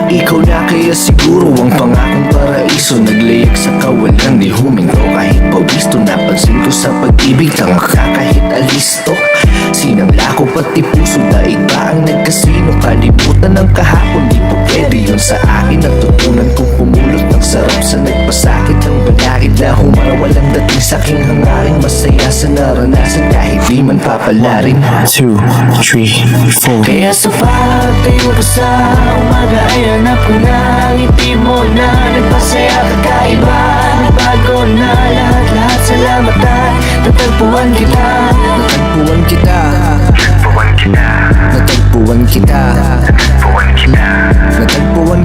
Ikaw na kaya siguro ang pangakong paraiso. Naglayag sa kawalan, di huminto kahit pawisto. Napansin ko sa pag-ibig, tanga ka kahit alisto. Sinangla ko pati puso, daig ba ang nagkasino? Kalimutan ng kahapon, di po pwede yun sa akin. Natutunan kong pumulot ng sarap sa nagpasakit. Ang balakid na humara, walang dating saking hangarin. Masaya sa naranasan kahit di man papalarin. 2, 3, 4. Kaya sa pagtayo ko sa umaga ay hanap ko na ang ngiti mo na nagpasaya kakaiba. Nagbago na lahat-lahat, salamat at natagpuan kita. Natagpuan kita. Natagpuan kita. Natagpuan kita. Natagpuan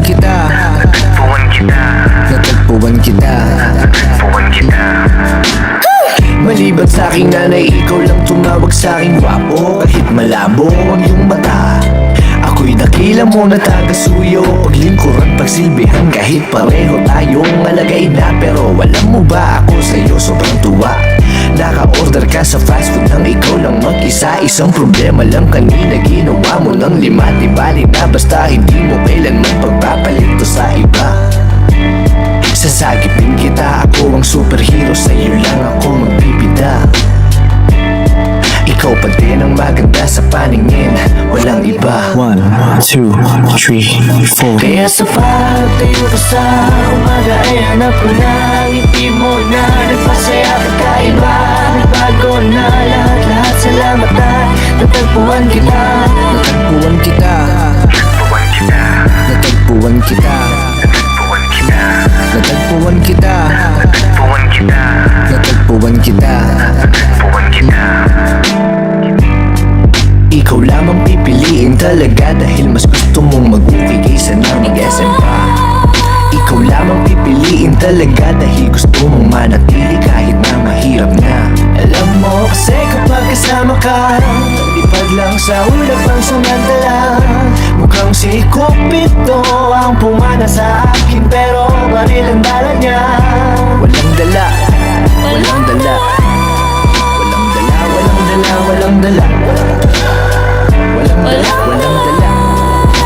kita. Maliban sa aking nanay, ikaw lang tumawag sa aking gwapo. Kahit malabo ang iyong mata, ako'y dakila mo na taga-suyo. Paglingkuran, pagsilbihan, kahit pareho tayong alagay na. Pero alam mo ba, ako sa'yo sobrang tuwa. Naka-order ka sa fast food nang ikaw lang mag-isa. Isang problema lang kanina, ginawa mo ng 5. Di bali na basta hindi mo kailanman pagpapalito sa iba. Sasagipin kita, ako ang superhero. Sa'yo lang ako magbibida. Ikaw pa din ang maganda sa paningin, walang iba. 1, 2, 3, 4. Kaya sa pagtayo ko sa umaga ay hanap ko na ang ngiti mo na nagpasaya kakaiba. Nagbago na lahat-lahat, salamat at natagpuan kita. Natagpuan kita. Natagpuan kita. Natagpuan kita. Natagpuan kita. Ikaw lamang pipiliin talaga dahil mas gusto mong mag-uwi kaysa na mag-SM pa. Ikaw lamang pipiliin talaga dahil gusto mong manatili kahit na mahirap na. Alam mo kasi kapag kasama ka, lipad lang sa ulap ang sumandala. Mukhang si Cupido ang pumana sa akin, pero baril ang dala niya. Walang dala, walang dala. Walang dala, walang dala, walang dala. Walang dala, walang dala.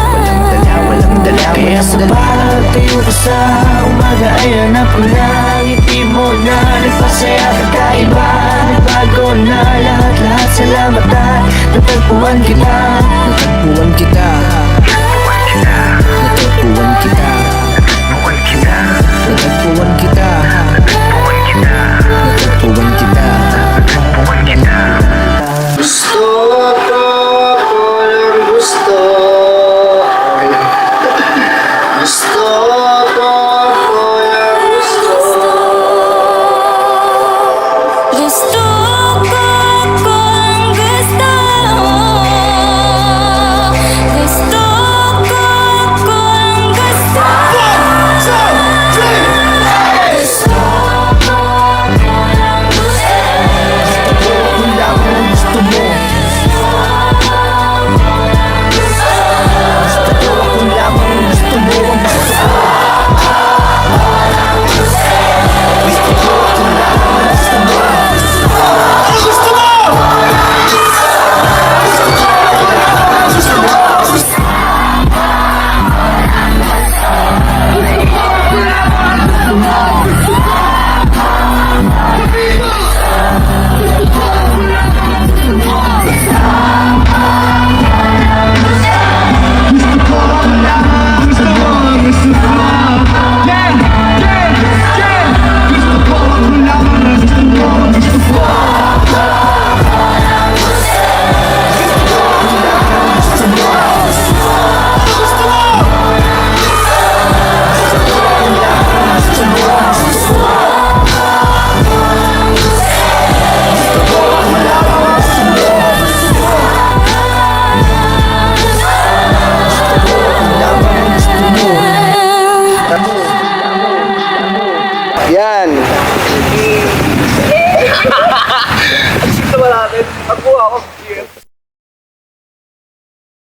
Walang dala, walang dala. Kaya sa pagtayo ko sa umaga ay hanap ko na ang ngiti mo na nagpasaya kakaiba. Nagbago na lahat-lahat, salamat at natagpuan kita. Natagpuan kita.